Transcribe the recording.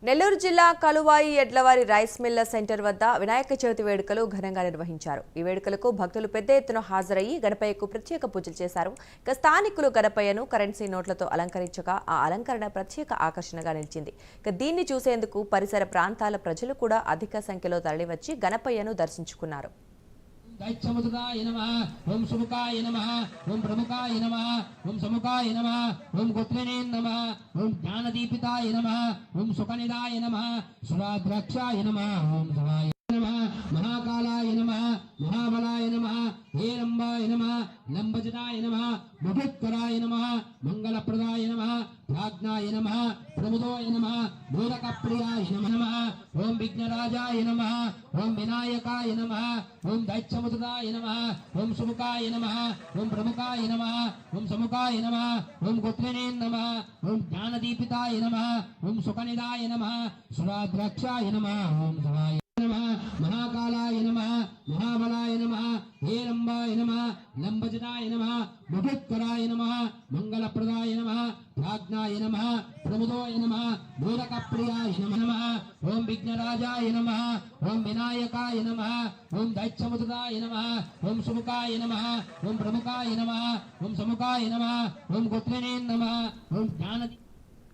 నెల్లూరు జిల్లా Kaluvai ఎడ్లవారి rice మిల్ల centre వద్ద వినాయక చవితి వేడుకలు ఘనంగా నిర్వహించారు. ఈ వేడుకలకు భక్తులు పెద్ద ఎత్తున హాజరయ్యి గణపయ్యకు ప్రత్యేక పూజలు చేశారు. ఇక స్థానికులు గణపయ్యను కరెన్సీ నోట్లతో అలంకరించగా ఆ అలంకరణ ప్రత్యేక ఆకర్షణగా నిలిచింది. ఇక దీన్ని చూసేందుకు పరిసర ప్రాంతాల ప్రజలు కూడా అధిక సంఖ్యలో తరలివచ్చి గణపయ్యను దర్శించుకున్నారు. दैत्यमुद्राय नमः ओम सुमुखाय नमः ओम प्रमुखाय नमः ओम समुखाय नमः ओम गोत्रिणे नमः ओम ज्ञानदीपिताय नमः ओम सुकनिदाय नमः सुराद्राक्षाय नमः ओम सवाय नमः महाकालाय नमः महाबलाय नमः हेरंबाय नमः लंबजनाय नमः मधुकराय नमः मंगलप्रदाय नमः प्राज्ञाय नमः प्रमुदोय नमः मोदकप्रियाय नमः ओम विघ्नराजाय नमः ओम विनायकाय नमः ओम दैत्यमुद्राय नमः ओम सुमुखाय नमः ओम प्रमुखाय नमः ओम समुखाय नमः ओम गोत्रिणे नमः ओम ज्ञानदीपिताय नमः ओम सुकनिदाय नमः सुराद्राक्षाय नमः ओम सवाय नमः महाकालाय नमः महाबलाय नमः हेरंबाय नमः लंबजनाय नमः मधुकराय नमः मंगलप्रदाय नमः प्राज्ञाय नमः प्रमुदोय नमः मोदकप्रियाय नमः ओम विघ्नराजाय नमः ओम विनायकाय नमः ओम दैत्यमुद्राय नमः ओम सुमुखाय नमः ओम प्रमुखाय नमः ओम समुखाय नमः ओम गोत्रिणे नमः ओम ज्ञान